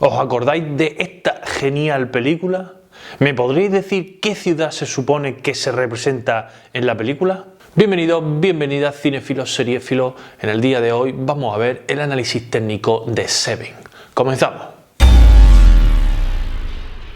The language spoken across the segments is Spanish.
¿Os acordáis de esta genial película? ¿Me podréis decir qué ciudad se supone que se representa en la película? Bienvenidos, bienvenidas cinéfilos, seriéfilos. En el día de hoy vamos a ver el análisis técnico de Seven. Comenzamos.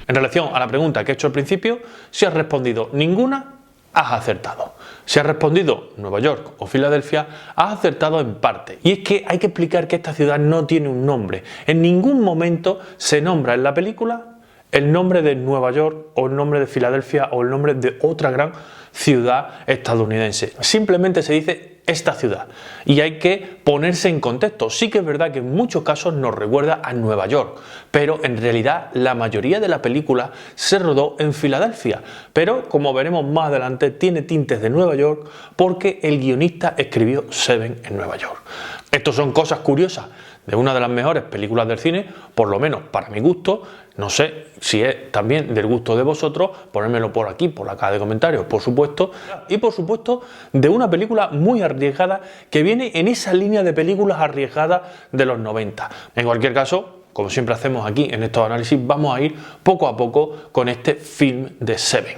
En relación a la pregunta que he hecho al principio, si has respondido ninguna, has acertado. Si has respondido Nueva York o Filadelfia, has acertado en parte. Y es que hay que explicar que esta ciudad no tiene un nombre. En ningún momento se nombra en la película el nombre de Nueva York o el nombre de Filadelfia o el nombre de otra gran ciudad estadounidense. Simplemente se dice esta ciudad y hay que ponerse en contexto. Sí que es verdad que en muchos casos nos recuerda a Nueva York, pero en realidad la mayoría de la película se rodó en Filadelfia, pero como veremos más adelante tiene tintes de Nueva York porque el guionista escribió Seven en Nueva York. Estos son cosas curiosas de una de las mejores películas del cine, por lo menos para mi gusto. No sé si es también del gusto de vosotros, ponérmelo por aquí, por la caja de comentarios, por supuesto. Y por supuesto, de una película muy arriesgada que viene en esa línea de películas arriesgadas de los 90. En cualquier caso, como siempre hacemos aquí en estos análisis, vamos a ir poco a poco con este film de Seven.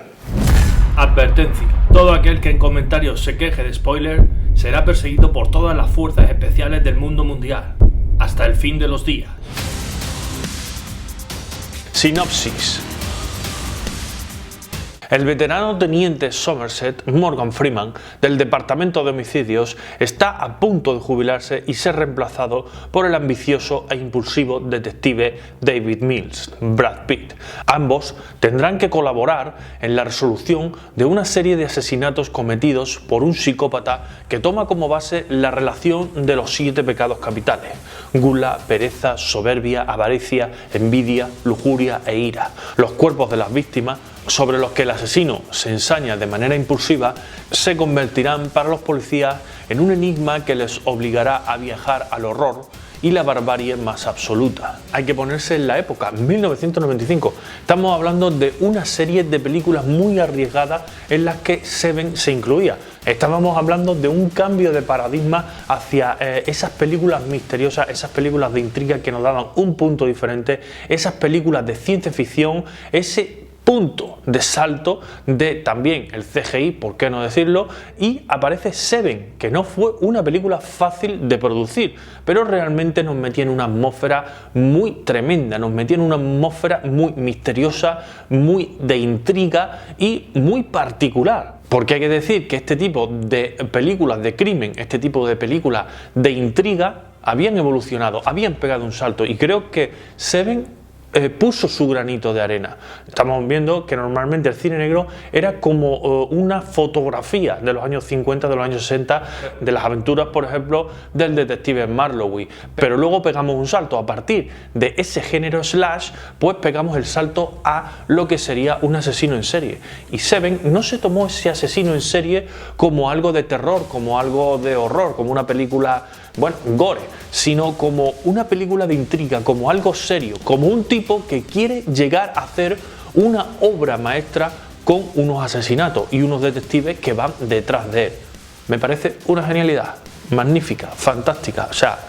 Advertencia: todo aquel que en comentarios se queje de spoiler será perseguido por todas las fuerzas especiales del mundo mundial, hasta el fin de los días. Sinopsis. El veterano teniente Somerset, Morgan Freeman, del Departamento de Homicidios, está a punto de jubilarse y ser reemplazado por el ambicioso e impulsivo detective David Mills, Brad Pitt. Ambos tendrán que colaborar en la resolución de una serie de asesinatos cometidos por un psicópata que toma como base la relación de los 7 pecados capitales: gula, pereza, soberbia, avaricia, envidia, lujuria e ira. Los cuerpos de las víctimas, sobre los que el asesino se ensaña de manera impulsiva, se convertirán para los policías en un enigma que les obligará a viajar al horror y la barbarie más absoluta. Hay que ponerse en la época, 1995. Estamos hablando de una serie de películas muy arriesgadas en las que Seven se incluía. Estábamos hablando de un cambio de paradigma hacia esas películas misteriosas, esas películas de intriga que nos daban un punto diferente, esas películas de ciencia ficción, ese punto de salto de también el CGI, por qué no decirlo, y aparece Seven, que no fue una película fácil de producir, pero realmente nos metía en una atmósfera muy tremenda, nos metía en una atmósfera muy misteriosa, muy de intriga y muy particular. Porque hay que decir que este tipo de películas de crimen, este tipo de películas de intriga, habían evolucionado, habían pegado un salto, y creo que Seven puso su granito de arena. Estamos viendo que normalmente el cine negro era como una fotografía de los años 50, de los años 60, de las aventuras, por ejemplo, del detective Marlowe. Pero luego pegamos un salto. A partir de ese género slash, pues pegamos el salto a lo que sería un asesino en serie. Y Seven no se tomó ese asesino en serie como algo de terror, como algo de horror, como una película, bueno, gore, sino como una película de intriga, como algo serio, como un tipo que quiere llegar a hacer una obra maestra con unos asesinatos y unos detectives que van detrás de él. Me parece una genialidad, magnífica, fantástica. O sea,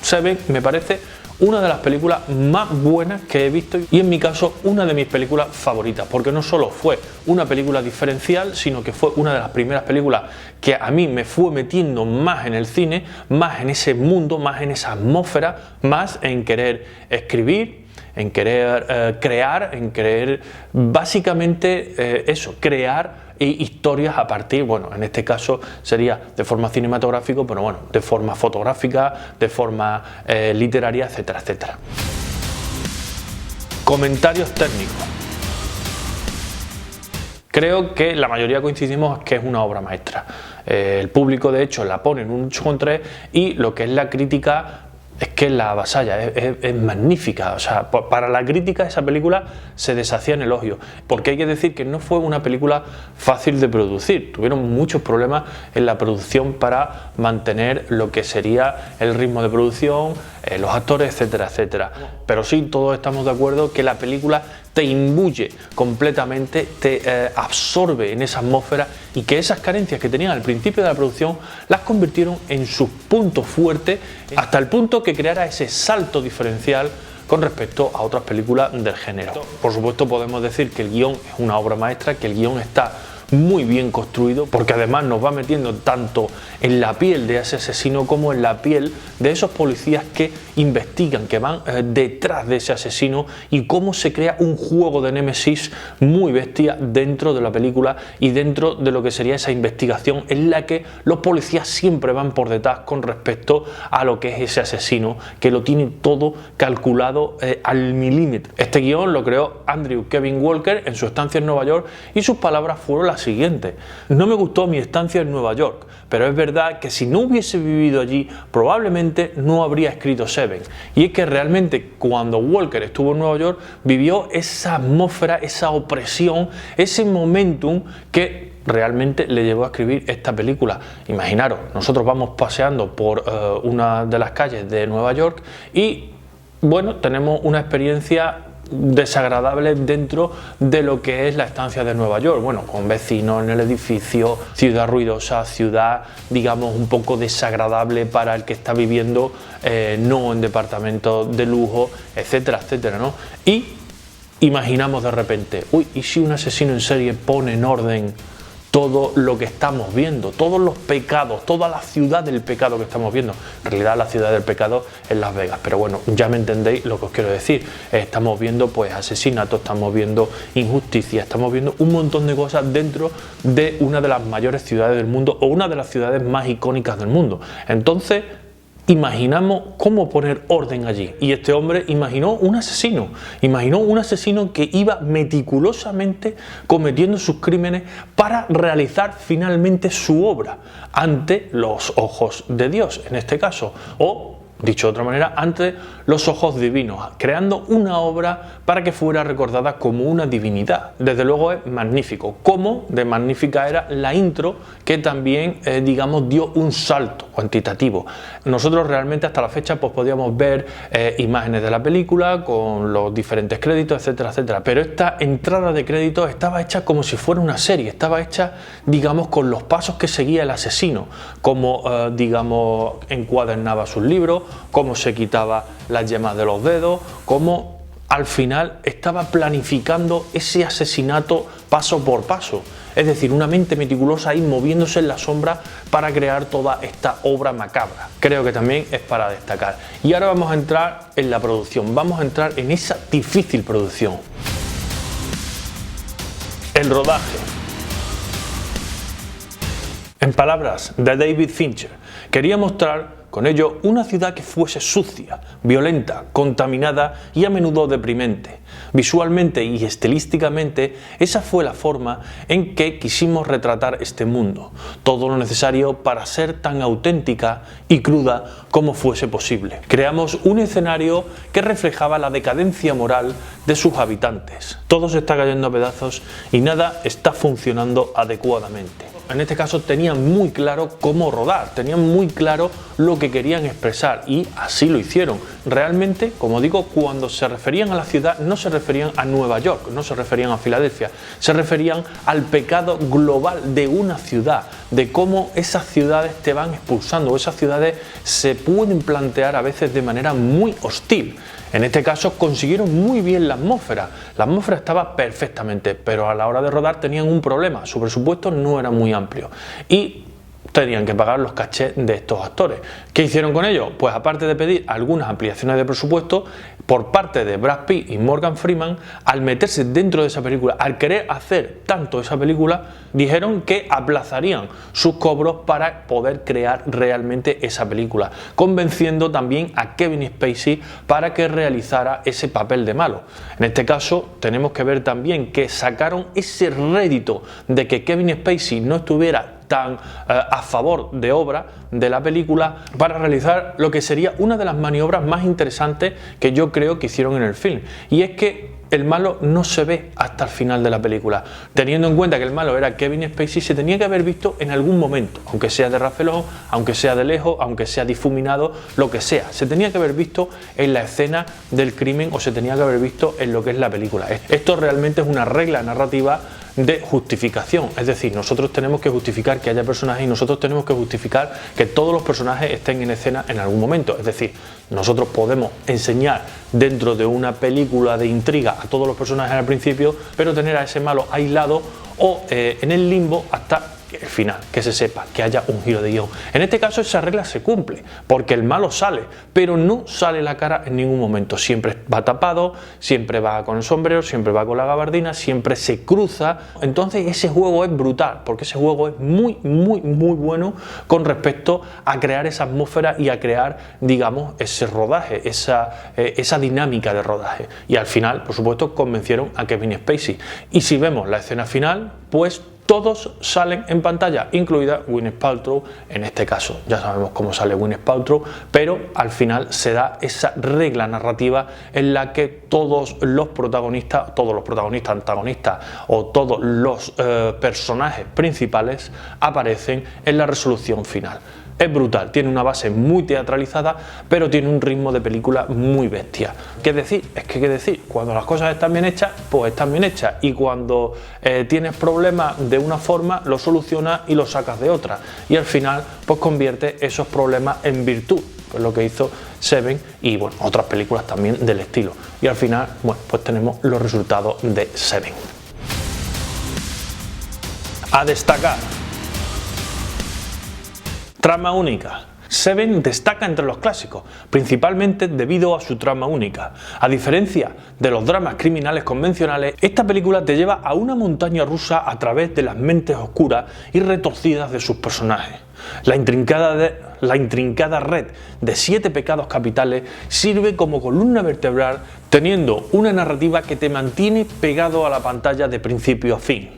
Seven me parece una de las películas más buenas que he visto y en mi caso una de mis películas favoritas, porque no solo fue una película diferencial, sino que fue una de las primeras películas que a mí me fue metiendo más en el cine, más en ese mundo, más en esa atmósfera, más en querer escribir, en querer crear, en querer básicamente crear historias a partir, bueno, en este caso sería de forma cinematográfica, pero bueno, de forma fotográfica, de forma literaria, etcétera, etcétera. Comentarios técnicos. Creo que la mayoría coincidimos que es una obra maestra. El público, de hecho, la pone en un 8,3 y lo que es la crítica es que la avasalla, es magnífica. O sea, para la crítica esa película se deshacía en elogios, porque hay que decir que no fue una película fácil de producir. Tuvieron muchos problemas en la producción para mantener lo que sería el ritmo de producción, los actores, etcétera, etcétera. Pero sí, todos estamos de acuerdo que la película te imbuye completamente, te absorbe en esa atmósfera, y que esas carencias que tenían al principio de la producción las convirtieron en sus puntos fuertes, hasta el punto que creara ese salto diferencial con respecto a otras películas del género. Por supuesto podemos decir que el guión es una obra maestra, que el guión está muy bien construido, porque además nos va metiendo tanto en la piel de ese asesino como en la piel de esos policías que investigan, que van detrás de ese asesino, y cómo se crea un juego de némesis muy bestia dentro de la película y dentro de lo que sería esa investigación en la que los policías siempre van por detrás con respecto a lo que es ese asesino, que lo tiene todo calculado al milímetro. Este guión lo creó Andrew Kevin Walker en su estancia en Nueva York, y sus palabras fueron las siguientes: no me gustó mi estancia en Nueva York, pero es verdad que si no hubiese vivido allí probablemente no habría escrito Seven. Y es que realmente cuando Walker estuvo en Nueva York vivió esa atmósfera, esa opresión, ese momentum que realmente le llevó a escribir esta película. Imaginaros, nosotros vamos paseando por una de las calles de Nueva York y bueno, tenemos una experiencia desagradable dentro de lo que es la estancia de Nueva York, bueno, con vecinos en el edificio, ciudad ruidosa, ciudad digamos un poco desagradable para el que está viviendo, no en departamentos de lujo, etcétera, etcétera, ¿no? Y imaginamos de repente, uy, ¿y si un asesino en serie pone en orden todo lo que estamos viendo, todos los pecados, toda la ciudad del pecado que estamos viendo? En realidad la ciudad del pecado es Las Vegas, pero bueno, ya me entendéis lo que os quiero decir. Estamos viendo pues asesinatos, estamos viendo injusticia, estamos viendo un montón de cosas dentro de una de las mayores ciudades del mundo, o una de las ciudades más icónicas del mundo. Entonces imaginamos cómo poner orden allí, y este hombre imaginó un asesino que iba meticulosamente cometiendo sus crímenes para realizar finalmente su obra ante los ojos de Dios, en este caso, o dicho de otra manera, ante los ojos divinos, creando una obra para que fuera recordada como una divinidad. Desde luego es magnífico. Como de magnífica era la intro, que también, digamos, dio un salto cuantitativo. Nosotros realmente hasta la fecha pues podíamos ver imágenes de la película con los diferentes créditos, etcétera, etcétera. Pero esta entrada de créditos estaba hecha como si fuera una serie, estaba hecha, digamos, con los pasos que seguía el asesino, como, digamos, encuadernaba sus libros, cómo se quitaba las yemas de los dedos, cómo al final estaba planificando ese asesinato paso por paso. Es decir, una mente meticulosa ahí moviéndose en la sombra para crear toda esta obra macabra. Creo que también es para destacar. Y ahora vamos a entrar en la producción, vamos a entrar en esa difícil producción. El rodaje. En palabras de David Fincher, quería mostrar con ello una ciudad que fuese sucia, violenta, contaminada y a menudo deprimente. Visualmente y estilísticamente, esa fue la forma en que quisimos retratar este mundo, todo lo necesario para ser tan auténtica y cruda como fuese posible. Creamos un escenario que reflejaba la decadencia moral de sus habitantes. Todo se está cayendo a pedazos y nada está funcionando adecuadamente. En este caso tenían muy claro cómo rodar, tenían muy claro lo que querían expresar, y así lo hicieron. Realmente, como digo, cuando se referían a la ciudad no se referían a Nueva York, no se referían a Filadelfia, se referían al pecado global de una ciudad, de cómo esas ciudades te van expulsando, esas ciudades se pueden plantear a veces de manera muy hostil. En este caso consiguieron muy bien la atmósfera estaba perfectamente, pero a la hora de rodar tenían un problema: su presupuesto no era muy amplio y tenían que pagar los cachés de estos actores. ¿Qué hicieron con ellos? Pues aparte de pedir algunas ampliaciones de presupuesto por parte de Brad Pitt y Morgan Freeman, al meterse dentro de esa película, al querer hacer tanto esa película, dijeron que aplazarían sus cobros para poder crear realmente esa película, convenciendo también a Kevin Spacey para que realizara ese papel de malo. En este caso tenemos que ver también que sacaron ese rédito de que Kevin Spacey no estuviera tan a favor de obra de la película, para realizar lo que sería una de las maniobras más interesantes que yo creo que hicieron en el film, y es que el malo no se ve hasta el final de la película. Teniendo en cuenta que el malo era Kevin Spacey, se tenía que haber visto en algún momento, aunque sea de rafelón, aunque sea de lejos, aunque sea difuminado, lo que sea. Se tenía que haber visto en la escena del crimen, o se tenía que haber visto en lo que es la película. Esto realmente es una regla narrativa de justificación, es decir, nosotros tenemos que justificar que haya personajes y nosotros tenemos que justificar que todos los personajes estén en escena en algún momento, es decir, nosotros podemos enseñar dentro de una película de intriga a todos los personajes al principio, pero tener a ese malo aislado o en el limbo hasta el final, que se sepa, que haya un giro de guión. En este caso esa regla se cumple, porque el malo sale, pero no sale la cara en ningún momento, siempre va tapado, siempre va con el sombrero, siempre va con la gabardina, siempre se cruza. Entonces ese juego es brutal, porque ese juego es muy bueno con respecto a crear esa atmósfera y a crear, digamos, ese rodaje, esa dinámica de rodaje. Y al final, por supuesto, convencieron a Kevin Spacey. Y si vemos la escena final, pues todos salen en pantalla, incluida Gwyneth Paltrow en este caso. Ya sabemos cómo sale Gwyneth Paltrow, pero al final se da esa regla narrativa en la que todos los protagonistas, antagonistas o todos los personajes principales aparecen en la resolución final. Es brutal, tiene una base muy teatralizada, pero tiene un ritmo de película muy bestia. ¿Qué decir? Es que qué decir, cuando las cosas están bien hechas, pues están bien hechas, y cuando tienes problemas de una forma, lo solucionas y lo sacas de otra, y al final pues convierte esos problemas en virtud, pues lo que hizo Seven y bueno, otras películas también del estilo, y al final, bueno, pues tenemos los resultados de Seven. A destacar: trama única. Seven destaca entre los clásicos, principalmente debido a su trama única. A diferencia de los dramas criminales convencionales, esta película te lleva a una montaña rusa a través de las mentes oscuras y retorcidas de sus personajes. La intrincada red de 7 pecados capitales sirve como columna vertebral, teniendo una narrativa que te mantiene pegado a la pantalla de principio a fin.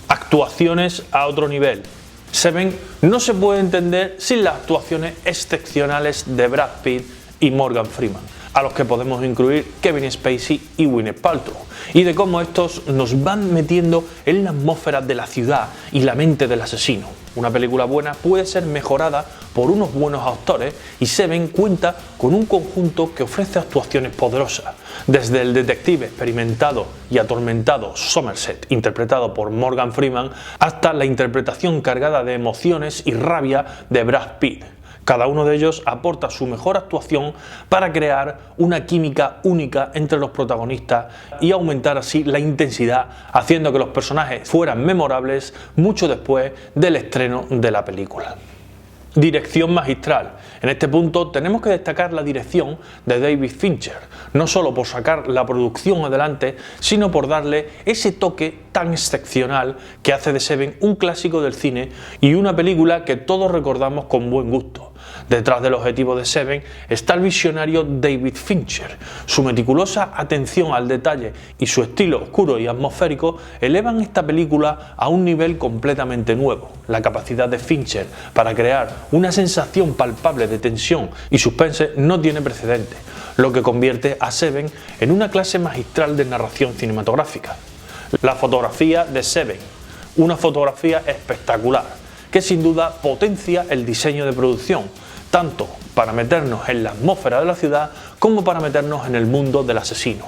Actuaciones a otro nivel. Seven no se puede entender sin las actuaciones excepcionales de Brad Pitt y Morgan Freeman, a los que podemos incluir Kevin Spacey y Gwyneth Paltrow, y de cómo estos nos van metiendo en la atmósfera de la ciudad y la mente del asesino. Una película buena puede ser mejorada por unos buenos actores, y Seven cuenta con un conjunto que ofrece actuaciones poderosas, desde el detective experimentado y atormentado Somerset, interpretado por Morgan Freeman, hasta la interpretación cargada de emociones y rabia de Brad Pitt. Cada uno de ellos aporta su mejor actuación para crear una química única entre los protagonistas y aumentar así la intensidad, haciendo que los personajes fueran memorables mucho después del estreno de la película. Dirección magistral. En este punto tenemos que destacar la dirección de David Fincher, no solo por sacar la producción adelante, sino por darle ese toque tan excepcional que hace de Seven un clásico del cine y una película que todos recordamos con buen gusto. Detrás del objetivo de Seven está el visionario David Fincher. Su meticulosa atención al detalle y su estilo oscuro y atmosférico elevan esta película a un nivel completamente nuevo. La capacidad de Fincher para crear una sensación palpable de tensión y suspense no tiene precedente, lo que convierte a Seven en una clase magistral de narración cinematográfica. La fotografía de Seven, una fotografía espectacular, que sin duda potencia el diseño de producción, tanto para meternos en la atmósfera de la ciudad como para meternos en el mundo del asesino.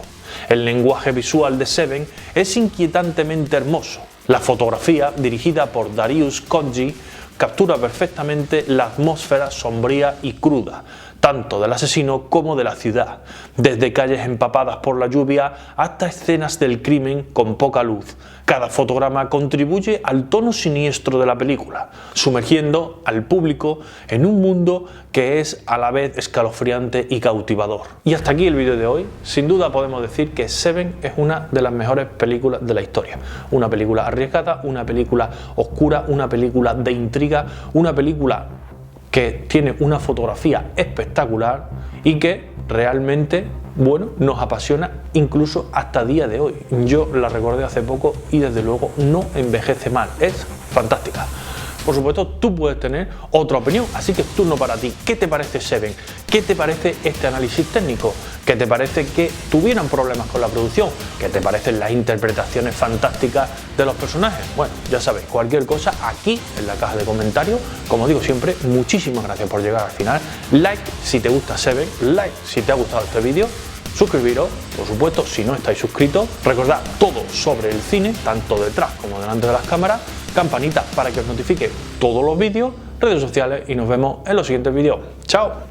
El lenguaje visual de Seven es inquietantemente hermoso. La fotografía, dirigida por Darius Khondji, captura perfectamente la atmósfera sombría y cruda, tanto del asesino como de la ciudad, desde calles empapadas por la lluvia hasta escenas del crimen con poca luz. Cada fotograma contribuye al tono siniestro de la película, sumergiendo al público en un mundo que es a la vez escalofriante y cautivador. Y hasta aquí el vídeo de hoy. Sin duda podemos decir que Seven es una de las mejores películas de la historia. Una película arriesgada, una película oscura, una película de intriga, una película que tiene una fotografía espectacular y que realmente, bueno, nos apasiona incluso hasta día de hoy. Yo la recordé hace poco y desde luego no envejece mal, es fantástica. Por supuesto, tú puedes tener otra opinión, así que es turno para ti. ¿Qué te parece Seven? ¿Qué te parece este análisis técnico? ¿Qué te parece que tuvieran problemas con la producción? ¿Qué te parecen las interpretaciones fantásticas de los personajes? Bueno, ya sabéis, cualquier cosa aquí en la caja de comentarios. Como digo siempre, muchísimas gracias por llegar al final. Like si te gusta Seven, like si te ha gustado este vídeo. suscribiros, por supuesto, si no estáis suscritos, recordad todo sobre el cine, tanto detrás como delante de las cámaras, campanita para que os notifique todos los vídeos, redes sociales y nos vemos en los siguientes vídeos. ¡Chao!